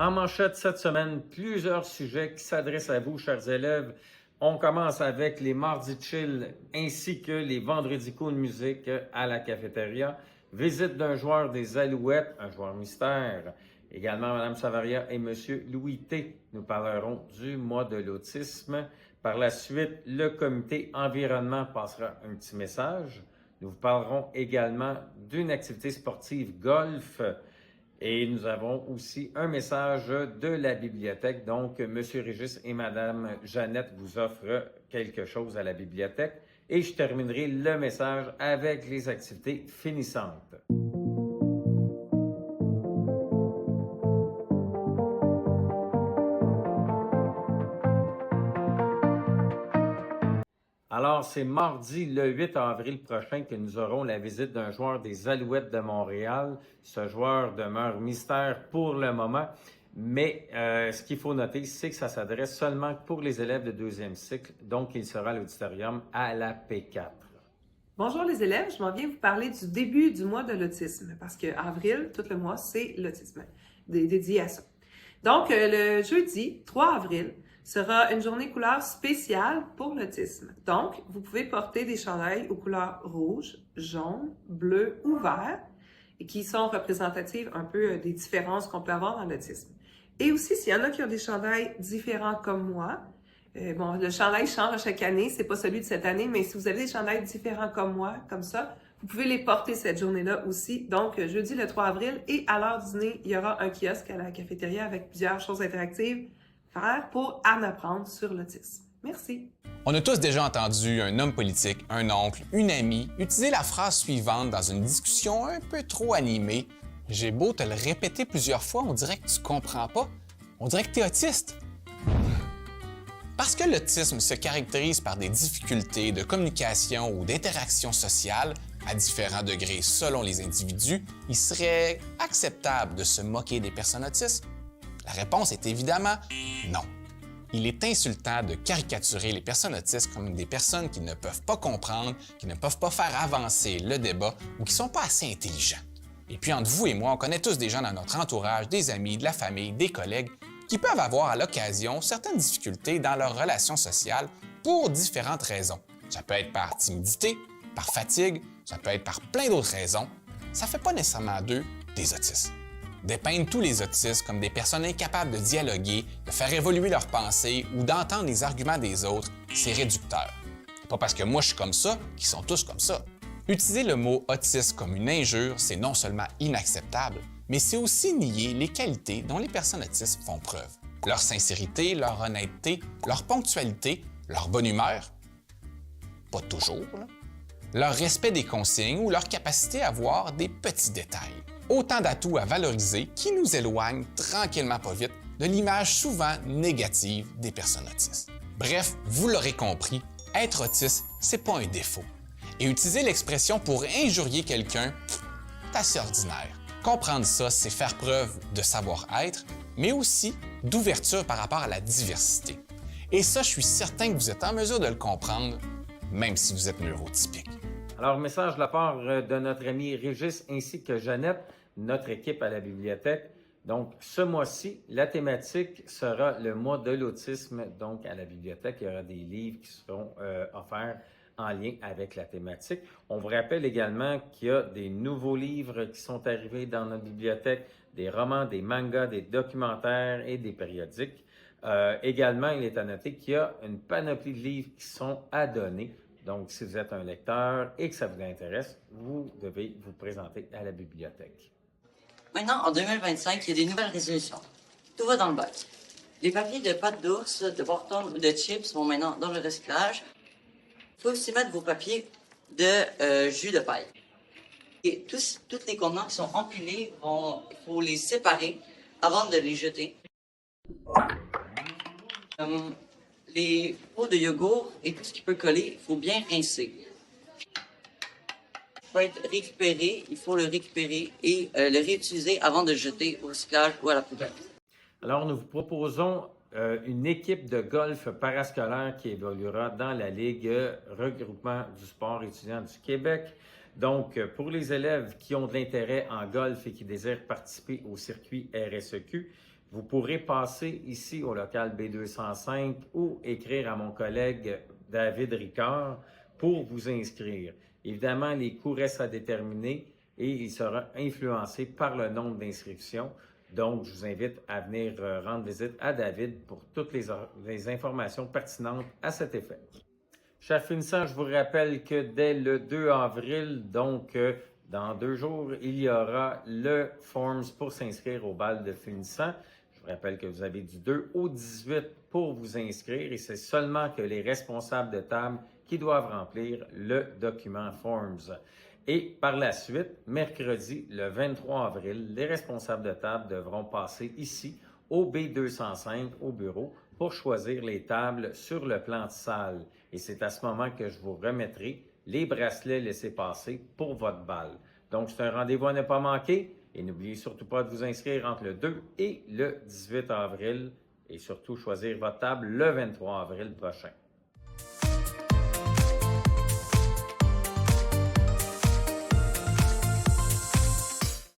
En manchette cette semaine, plusieurs sujets qui s'adressent à vous, chers élèves. On commence avec les mardis chill ainsi que les vendredis cool musique à la cafétéria. Visite d'un joueur des Alouettes, un joueur mystère. Également, Mme Savaria et M. Louis T. Nous parlerons du mois de l'autisme. Par la suite, le comité environnement passera un petit message. Nous vous parlerons également d'une activité sportive golf. Et nous avons aussi un message de la bibliothèque. Donc, M. Régis et Mme Jeannette vous offrent quelque chose à la bibliothèque. Et je terminerai le message avec les activités finissantes. Alors, c'est mardi le 8 avril prochain que nous aurons la visite d'un joueur des Alouettes de Montréal. Ce joueur demeure mystère pour le moment, mais ce qu'il faut noter, c'est que ça s'adresse seulement pour les élèves de deuxième cycle, donc il sera à l'auditorium à la P4. Bonjour les élèves, je m'en viens vous parler du début du mois de l'autisme, parce que avril, tout le mois, c'est l'autisme, dédié à ça. Donc, le jeudi 3 avril sera une journée couleur spéciale pour l'autisme. Donc, vous pouvez porter des chandails aux couleurs rouge, jaune, bleu ou vert, et qui sont représentatives un peu des différences qu'on peut avoir dans l'autisme. Et aussi, s'il y en a qui ont des chandails différents comme moi, bon, le chandail change à chaque année, c'est pas celui de cette année, mais si vous avez des chandails différents comme moi, comme ça, vous pouvez les porter cette journée-là aussi. Donc, jeudi le 3 avril, et à l'heure du dîner, il y aura un kiosque à la cafétéria avec plusieurs choses interactives à faire pour en apprendre sur l'autisme. Merci. On a tous déjà entendu un homme politique, un oncle, une amie utiliser la phrase suivante dans une discussion un peu trop animée. J'ai beau te le répéter plusieurs fois, on dirait que tu comprends pas. On dirait que tu es autiste. Parce que l'autisme se caractérise par des difficultés de communication ou d'interaction sociale, à différents degrés selon les individus, il serait acceptable de se moquer des personnes autistes? La réponse est évidemment non. Il est insultant de caricaturer les personnes autistes comme des personnes qui ne peuvent pas comprendre, qui ne peuvent pas faire avancer le débat ou qui ne sont pas assez intelligents. Et puis entre vous et moi, on connaît tous des gens dans notre entourage, des amis, de la famille, des collègues, qui peuvent avoir à l'occasion certaines difficultés dans leurs relations sociales pour différentes raisons. Ça peut être par timidité, par fatigue, ça peut être par plein d'autres raisons. Ça ne fait pas nécessairement d'eux des autistes. Dépeindre tous les autistes comme des personnes incapables de dialoguer, de faire évoluer leurs pensées ou d'entendre les arguments des autres, c'est réducteur. Pas parce que moi je suis comme ça qu'ils sont tous comme ça. Utiliser le mot autiste comme une injure, c'est non seulement inacceptable, mais c'est aussi nier les qualités dont les personnes autistes font preuve. Leur sincérité, leur honnêteté, leur ponctualité, leur bonne humeur, pas toujours, là. Leur respect des consignes ou leur capacité à voir des petits détails. Autant d'atouts à valoriser qui nous éloignent tranquillement pas vite de l'image souvent négative des personnes autistes. Bref, vous l'aurez compris, être autiste, c'est pas un défaut. Et utiliser l'expression pour injurier quelqu'un, c'est assez ordinaire. Comprendre ça, c'est faire preuve de savoir-être, mais aussi d'ouverture par rapport à la diversité. Et ça, je suis certain que vous êtes en mesure de le comprendre, même si vous êtes neurotypique. Alors, message de la part de notre ami Régis ainsi que Jeannette, notre équipe à la bibliothèque. Donc, ce mois-ci, la thématique sera le mois de l'autisme. Donc, à la bibliothèque, il y aura des livres qui seront offerts en lien avec la thématique. On vous rappelle également qu'il y a des nouveaux livres qui sont arrivés dans notre bibliothèque, des romans, des mangas, des documentaires et des périodiques. Également, il est à noter qu'il y a une panoplie de livres qui sont à donner. Donc, si vous êtes un lecteur et que ça vous intéresse, vous devez vous présenter à la bibliothèque. Maintenant, en 2025, il y a des nouvelles résolutions. Tout va dans le bac. Les papiers de pâte d'ours, de Borton ou de chips vont maintenant dans le recyclage. Il faut aussi mettre vos papiers de jus de paille. Et tous les contenants qui sont empilés, il faut les séparer avant de les jeter. Les pots de yogourt et tout ce qui peut coller, il faut bien rincer. Peut être récupéré, il faut le récupérer et le réutiliser avant de le jeter au recyclage ou à la poubelle. Alors, nous vous proposons une équipe de golf parascolaire qui évoluera dans la Ligue Regroupement du sport étudiant du Québec. Donc, pour les élèves qui ont de l'intérêt en golf et qui désirent participer au circuit RSEQ, Vous pourrez passer ici au local B205 ou écrire à mon collègue David Ricard pour vous inscrire. Évidemment, les coûts restent à déterminer et il sera influencé par le nombre d'inscriptions. Donc, je vous invite à venir rendre visite à David pour toutes les informations pertinentes à cet effet. Chers finissants, je vous rappelle que dès le 2 avril, donc dans 2 jours, il y aura le Forms pour s'inscrire au bal de finissants. Je vous rappelle que vous avez du 2 au 18 pour vous inscrire et c'est seulement que les responsables de table qui doivent remplir le document Forms. Et par la suite, mercredi, le 23 avril, les responsables de table devront passer ici au B205 au bureau pour choisir les tables sur le plan de salle. Et c'est à ce moment que je vous remettrai les bracelets laissez-passer pour votre bal. Donc, c'est un rendez-vous à ne pas manquer. Et n'oubliez surtout pas de vous inscrire entre le 2 et le 18 avril. Et surtout, choisir votre table le 23 avril prochain.